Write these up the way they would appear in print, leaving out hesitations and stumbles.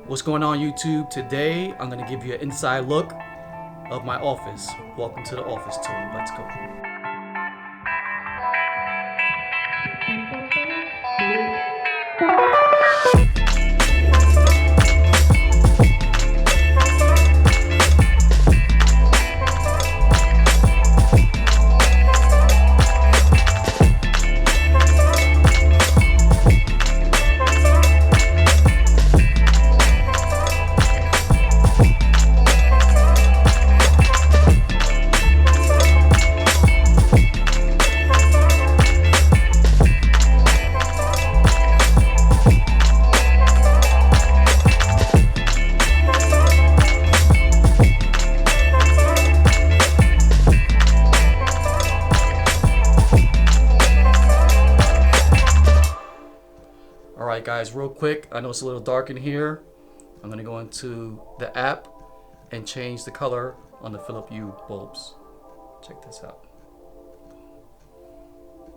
What's going on YouTube? Today I'm going to give you an inside look of my office. Welcome to the office tour. Let's go. Alright guys, real quick, I know it's a little dark in here. I'm going to go into the app and change the color on the Philip Hue bulbs. Check this out.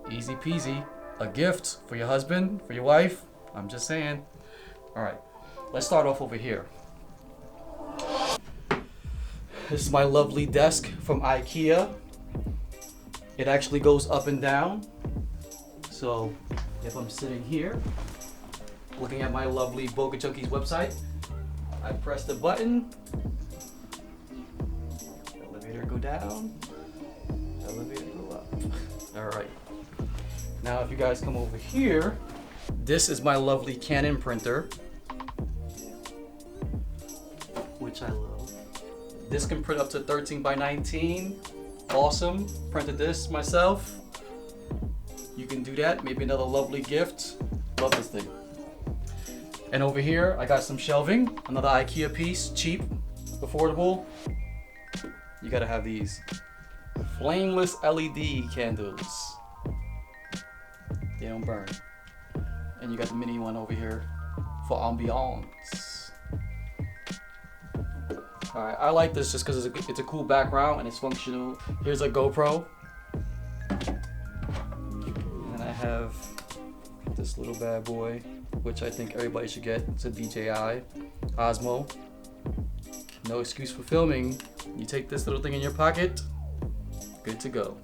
Easy peasy. A gift for your husband, for your wife. I'm just saying. Alright, let's start off over here. This is my lovely desk from IKEA. It actually goes up and down. So if I'm sitting here, looking at my lovely Boca Junkies website, I press the button, elevator go down, elevator go up. Alright, now if you guys come over here, this is my lovely Canon printer, which I love. This can print up to 13 by 19, awesome. Printed this myself. You can do that, maybe another lovely gift. Love this thing. And over here, I got some shelving, another IKEA piece, cheap, affordable. You gotta have these flameless LED candles. They don't burn. And you got the mini one over here for ambiance. All right, I like this just because it's a cool background and it's functional. Here's a GoPro. And I have this little bad boy, which I think everybody should get. It's a DJI Osmo. No excuse for filming. You take this little thing in your pocket, good to go.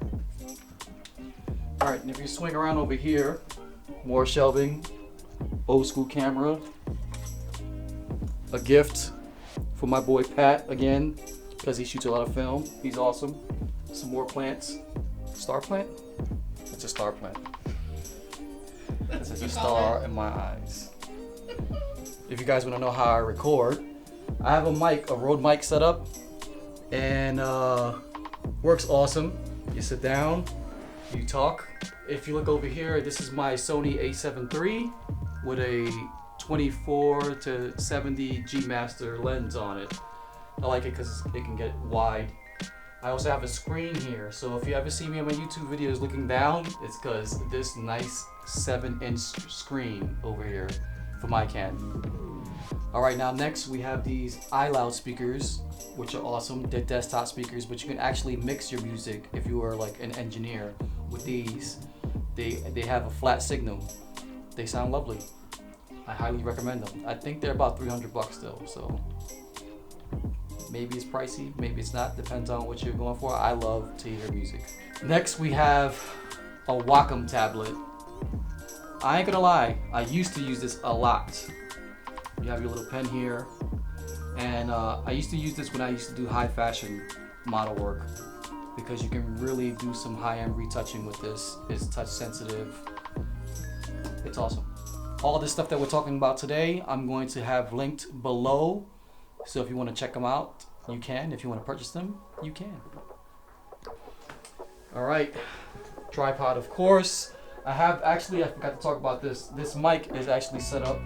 All right, and if you swing around over here, more shelving, old school camera, a gift for my boy Pat again, because he shoots a lot of film. He's awesome. Some more plants. Star plant? It's a star plant. This is a star in my eyes. If you guys want to know how I record, I have a mic, a Rode mic set up, and works awesome. You sit down, you talk. If you look over here, this is my Sony a7 III with a 24 to 70 G Master lens on it. I like it because it can get wide. I also have a screen here, so if you ever see me on my YouTube videos looking down, it's because this nice 7-inch screen over here for my Canon. Alright, now next we have these iLoud speakers, which are awesome. They're desktop speakers, but you can actually mix your music if you are like an engineer with these. They have a flat signal. They sound lovely. I highly recommend them. I think they're about $300 though, so maybe it's pricey, maybe it's not, depends on what you're going for. I love to hear music. Next we have a Wacom tablet. I ain't gonna lie, I used to use this a lot. You have your little pen here, and I used to use this when I used to do high fashion model work, because you can really do some high-end retouching with this. It's touch sensitive. It's awesome. All this stuff that we're talking about today, I'm going to have linked below. So if you want to check them out, you can. If you want to purchase them, you can. All right, tripod, of course. I forgot to talk about this. This mic is actually set up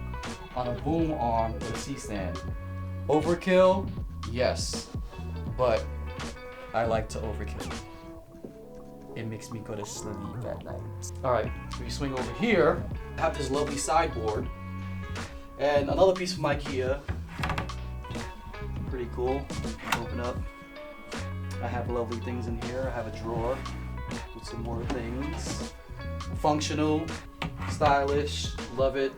on a boom arm with a C-stand. Overkill, yes, but I like to overkill. It makes me go to sleep at night. All right, if you swing over here, I have this lovely sideboard and another piece from IKEA. Pretty cool. Open up. I have lovely things in here. I have a drawer with some more things. Functional, stylish, love it.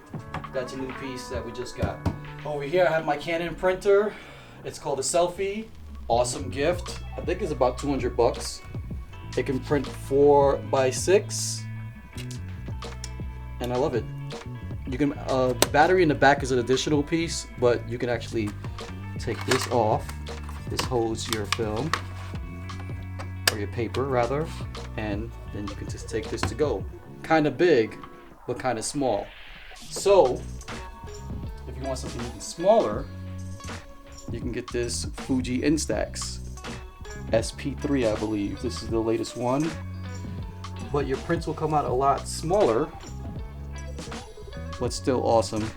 That's a new piece that we just got. Over here I have my Canon printer. It's called a Selfie. Awesome gift. I think it's about 200 bucks. It can print 4x6 and I love it. You can the battery in the back is an additional piece, but you can actually take this off. This holds your film, or your paper rather, and then you can just take this to go. Kind of big, but kind of small. So if you want something even smaller, you can get this Fuji Instax SP3, I believe. This is the latest one. But your prints will come out a lot smaller, but still awesome.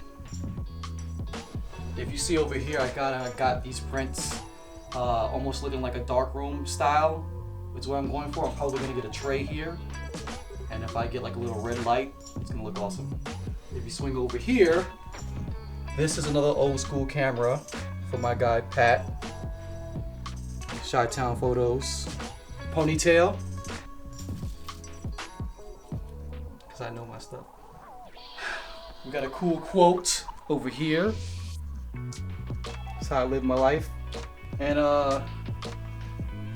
If you see over here, I got these prints almost looking like a darkroom style. Which is what I'm going for. I'm probably gonna get a tray here. And if I get like a little red light, it's gonna look awesome. If you swing over here, this is another old school camera for my guy Pat. Chi-Town Photos. Ponytail. Cause I know my stuff. We got a cool quote over here. That's how I live my life. And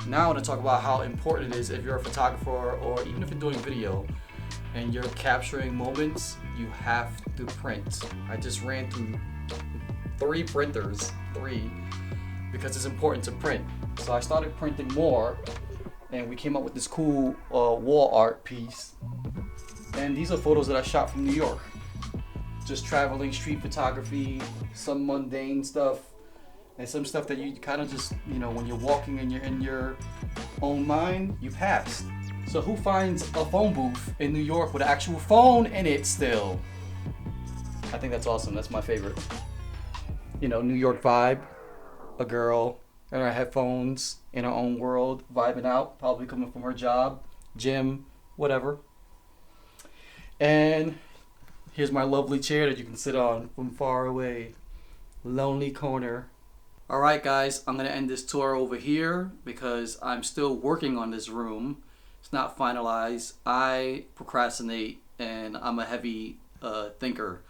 now I want to talk about how important it is if you're a photographer or even if you're doing video and you're capturing moments, you have to print. I just ran through 3 printers, because it's important to print. So I started printing more and we came up with this cool wall art piece. And these are photos that I shot from New York. Just traveling, street photography, some mundane stuff, and some stuff that you kind of just, you know, when you're walking and you're in your own mind, you pass. So who finds a phone booth in New York with an actual phone in it still? I think that's awesome. That's my favorite. You know, New York vibe. A girl in her headphones in her own world, vibing out, probably coming from her job, gym, whatever. And here's my lovely chair that you can sit on from far away. Lonely corner. Alright guys, I'm going to end this tour over here because I'm still working on this room. It's not finalized. I procrastinate and I'm a heavy thinker.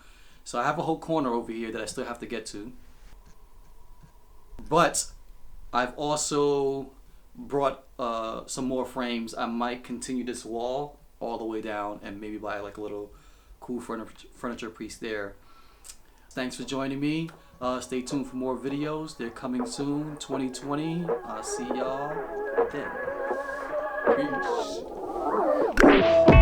So I have a whole corner over here that I still have to get to. But I've also brought some more frames. I might continue this wall all the way down and maybe buy like a little cool furniture piece there. Thanks for joining me. Stay tuned for more videos. They're coming soon, 2020. I'll see y'all then. Peace.